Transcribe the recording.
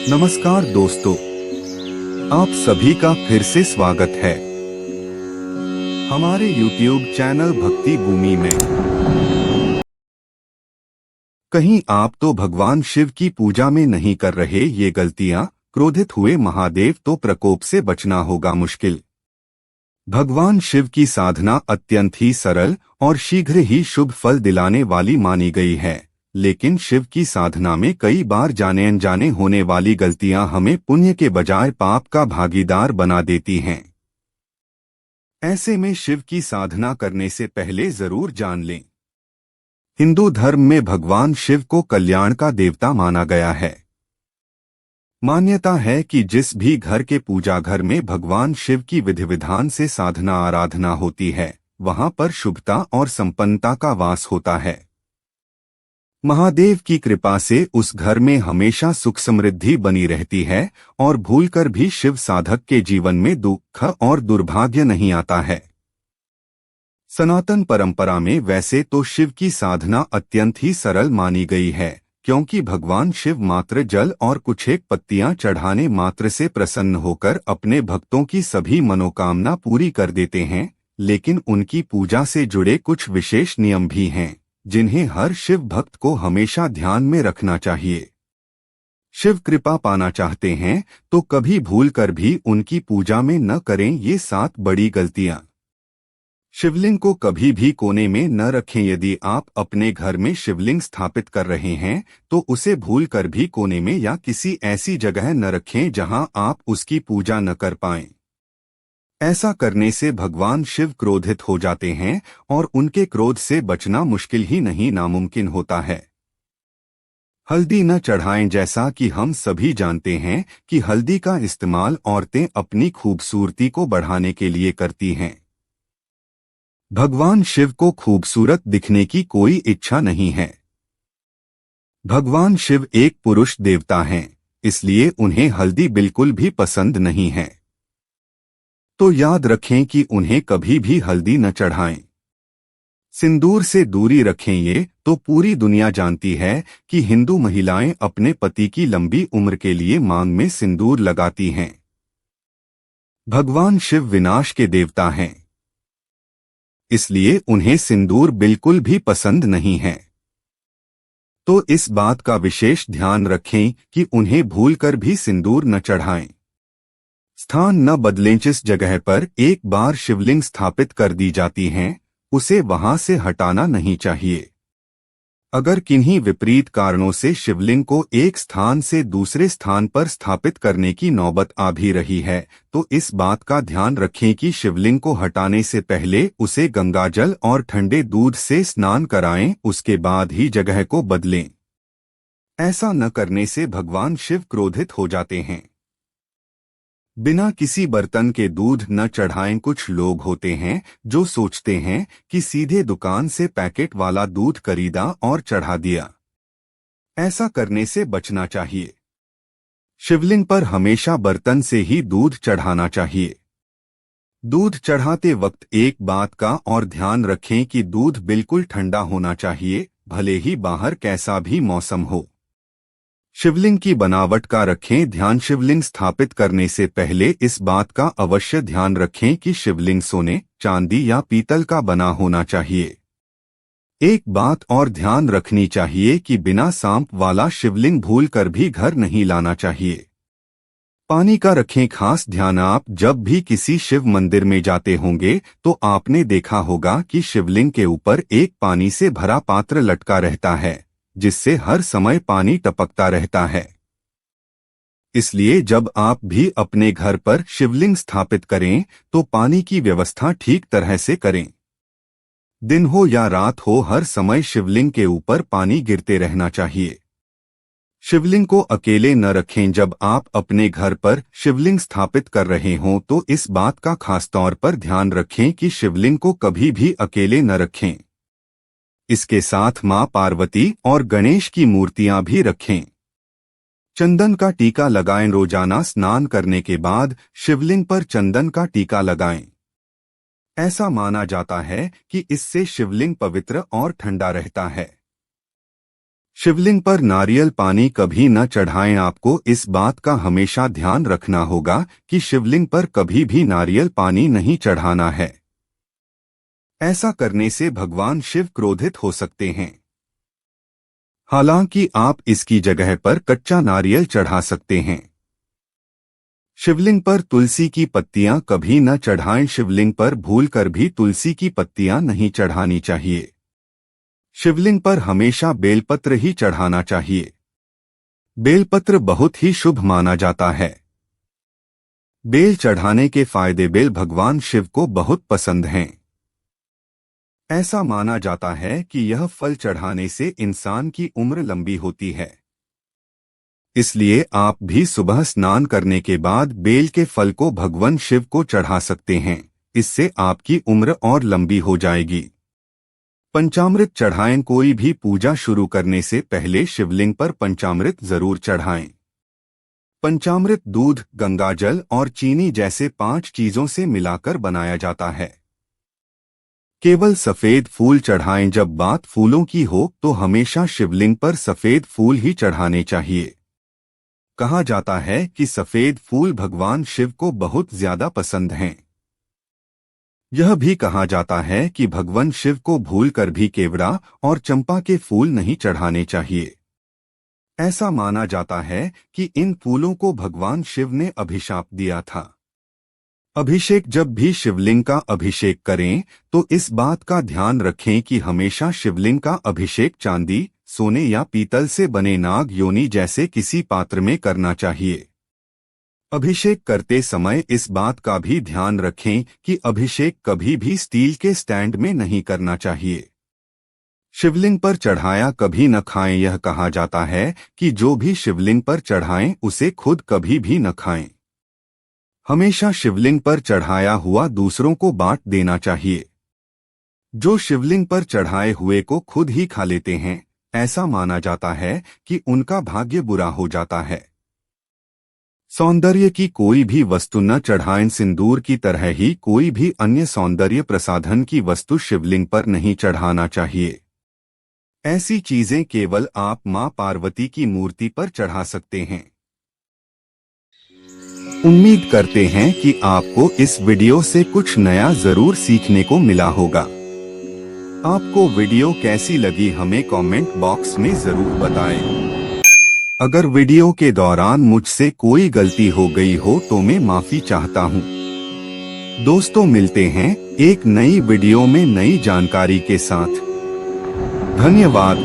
नमस्कार दोस्तों, आप सभी का फिर से स्वागत है हमारे YouTube चैनल भक्ति भूमि में। कहीं आप तो भगवान शिव की पूजा में नहीं कर रहे ये गलतियां? क्रोधित हुए महादेव तो प्रकोप से बचना होगा मुश्किल। भगवान शिव की साधना अत्यंत ही सरल और शीघ्र ही शुभ फल दिलाने वाली मानी गई है, लेकिन शिव की साधना में कई बार जाने अनजाने होने वाली गलतियां हमें पुण्य के बजाय पाप का भागीदार बना देती हैं। ऐसे में शिव की साधना करने से पहले जरूर जान लें। हिंदू धर्म में भगवान शिव को कल्याण का देवता माना गया है। मान्यता है कि जिस भी घर के पूजा घर में भगवान शिव की विधि विधान से साधना आराधना होती है, वहां पर शुभता और संपन्नता का वास होता है। महादेव की कृपा से उस घर में हमेशा सुख समृद्धि बनी रहती है और भूलकर भी शिव साधक के जीवन में दुख और दुर्भाग्य नहीं आता है। सनातन परंपरा में वैसे तो शिव की साधना अत्यंत ही सरल मानी गई है, क्योंकि भगवान शिव मात्र जल और कुछ एक पत्तियां चढ़ाने मात्र से प्रसन्न होकर अपने भक्तों की सभी मनोकामना पूरी कर देते हैं। लेकिन उनकी पूजा से जुड़े कुछ विशेष नियम भी हैं, जिन्हें हर शिव भक्त को हमेशा ध्यान में रखना चाहिए। शिव कृपा पाना चाहते हैं तो कभी भूल कर भी उनकी पूजा में न करें ये 7 बड़ी गलतियां। शिवलिंग को कभी भी कोने में न रखें। यदि आप अपने घर में शिवलिंग स्थापित कर रहे हैं तो उसे भूल कर भी कोने में या किसी ऐसी जगह न रखें जहां आप उसकी पूजा न कर पाएं। ऐसा करने से भगवान शिव क्रोधित हो जाते हैं और उनके क्रोध से बचना मुश्किल ही नहीं नामुमकिन होता है। हल्दी न चढ़ाएं। जैसा कि हम सभी जानते हैं कि हल्दी का इस्तेमाल औरतें अपनी खूबसूरती को बढ़ाने के लिए करती हैं। भगवान शिव को खूबसूरत दिखने की कोई इच्छा नहीं है। भगवान शिव एक पुरुष देवता हैं, इसलिए उन्हें हल्दी बिल्कुल भी पसंद नहीं है। तो याद रखें कि उन्हें कभी भी हल्दी न चढ़ाएं। सिंदूर से दूरी रखें। ये तो पूरी दुनिया जानती है कि हिंदू महिलाएं अपने पति की लंबी उम्र के लिए मांग में सिंदूर लगाती हैं। भगवान शिव विनाश के देवता हैं, इसलिए उन्हें सिंदूर बिल्कुल भी पसंद नहीं है। तो इस बात का विशेष ध्यान रखें कि उन्हें भूलकर भी सिंदूर न चढ़ाएं। स्थान न बदलें। जिस जगह पर एक बार शिवलिंग स्थापित कर दी जाती हैं, उसे वहां से हटाना नहीं चाहिए। अगर किन्हीं विपरीत कारणों से शिवलिंग को एक स्थान से दूसरे स्थान पर स्थापित करने की नौबत आ भी रही है, तो इस बात का ध्यान रखें कि शिवलिंग को हटाने से पहले उसे गंगाजल और ठंडे दूध से स्नान कराएं, उसके बाद ही जगह को बदलें। ऐसा न करने से भगवान शिव क्रोधित हो जाते हैं। बिना किसी बर्तन के दूध न चढ़ाएं। कुछ लोग होते हैं जो सोचते हैं कि सीधे दुकान से पैकेट वाला दूध खरीदा और चढ़ा दिया। ऐसा करने से बचना चाहिए। शिवलिंग पर हमेशा बर्तन से ही दूध चढ़ाना चाहिए। दूध चढ़ाते वक्त एक बात का और ध्यान रखें कि दूध बिल्कुल ठंडा होना चाहिए, भले ही बाहर कैसा भी मौसम हो। शिवलिंग की बनावट का रखें ध्यान। शिवलिंग स्थापित करने से पहले इस बात का अवश्य ध्यान रखें कि शिवलिंग सोने, चांदी या पीतल का बना होना चाहिए। एक बात और ध्यान रखनी चाहिए कि बिना सांप वाला शिवलिंग भूल कर भी घर नहीं लाना चाहिए। पानी का रखें खास ध्यान। आप जब भी किसी शिव मंदिर में जाते होंगे तो आपने देखा होगा कि शिवलिंग के ऊपर एक पानी से भरा पात्र लटका रहता है, जिससे हर समय पानी टपकता रहता है। इसलिए जब आप भी अपने घर पर शिवलिंग स्थापित करें तो पानी की व्यवस्था ठीक तरह से करें। दिन हो या रात हो, हर समय शिवलिंग के ऊपर पानी गिरते रहना चाहिए। शिवलिंग को अकेले न रखें। जब आप अपने घर पर शिवलिंग स्थापित कर रहे हों तो इस बात का खास तौर पर ध्यान रखें कि शिवलिंग को कभी भी अकेले न रखें। इसके साथ मां पार्वती और गणेश की मूर्तियां भी रखें। चंदन का टीका लगाएं। रोजाना स्नान करने के बाद शिवलिंग पर चंदन का टीका लगाएं। ऐसा माना जाता है कि इससे शिवलिंग पवित्र और ठंडा रहता है। शिवलिंग पर नारियल पानी कभी न चढ़ाएं। आपको इस बात का हमेशा ध्यान रखना होगा कि शिवलिंग पर कभी भी नारियल पानी नहीं चढ़ाना है। ऐसा करने से भगवान शिव क्रोधित हो सकते हैं। हालांकि आप इसकी जगह पर कच्चा नारियल चढ़ा सकते हैं। शिवलिंग पर तुलसी की पत्तियां कभी न चढ़ाएं। शिवलिंग पर भूलकर भी तुलसी की पत्तियां नहीं चढ़ानी चाहिए। शिवलिंग पर हमेशा बेलपत्र ही चढ़ाना चाहिए। बेलपत्र बहुत ही शुभ माना जाता है। बेल चढ़ाने के फायदे। बेल भगवान शिव को बहुत पसंद हैं। ऐसा माना जाता है कि यह फल चढ़ाने से इंसान की उम्र लंबी होती है। इसलिए आप भी सुबह स्नान करने के बाद बेल के फल को भगवान शिव को चढ़ा सकते हैं। इससे आपकी उम्र और लंबी हो जाएगी। पंचामृत चढ़ाएं। कोई भी पूजा शुरू करने से पहले शिवलिंग पर पंचामृत जरूर चढ़ाएं। पंचामृत दूध, गंगाजल और चीनी जैसे 5 चीजों से मिलाकर बनाया जाता है। केवल सफेद फूल चढ़ाएं। जब बात फूलों की हो तो हमेशा शिवलिंग पर सफेद फूल ही चढ़ाने चाहिए। कहा जाता है कि सफेद फूल भगवान शिव को बहुत ज्यादा पसंद हैं। यह भी कहा जाता है कि भगवान शिव को भूलकर भी केवड़ा और चंपा के फूल नहीं चढ़ाने चाहिए। ऐसा माना जाता है कि इन फूलों को भगवान शिव ने अभिशाप दिया था। अभिषेक। जब भी शिवलिंग का अभिषेक करें तो इस बात का ध्यान रखें कि हमेशा शिवलिंग का अभिषेक चांदी, सोने या पीतल से बने नाग योनि जैसे किसी पात्र में करना चाहिए। अभिषेक करते समय इस बात का भी ध्यान रखें कि अभिषेक कभी भी स्टील के स्टैंड में नहीं करना चाहिए। शिवलिंग पर चढ़ाया कभी न खाएं। यह कहा जाता है कि जो भी शिवलिंग पर चढ़ाएं उसे खुद कभी भी न खाएं। हमेशा शिवलिंग पर चढ़ाया हुआ दूसरों को बांट देना चाहिए। जो शिवलिंग पर चढ़ाए हुए को खुद ही खा लेते हैं, ऐसा माना जाता है कि उनका भाग्य बुरा हो जाता है। सौंदर्य की कोई भी वस्तु न चढ़ाएं। सिंदूर की तरह ही कोई भी अन्य सौंदर्य प्रसाधन की वस्तु शिवलिंग पर नहीं चढ़ाना चाहिए। ऐसी चीजें केवल आप मां पार्वती की मूर्ति पर चढ़ा सकते हैं। उम्मीद करते हैं कि आपको इस वीडियो से कुछ नया जरूर सीखने को मिला होगा। आपको वीडियो कैसी लगी हमें कमेंट बॉक्स में जरूर बताएं। अगर वीडियो के दौरान मुझसे कोई गलती हो गई हो तो मैं माफी चाहता हूं। दोस्तों, मिलते हैं एक नई वीडियो में नई जानकारी के साथ। धन्यवाद।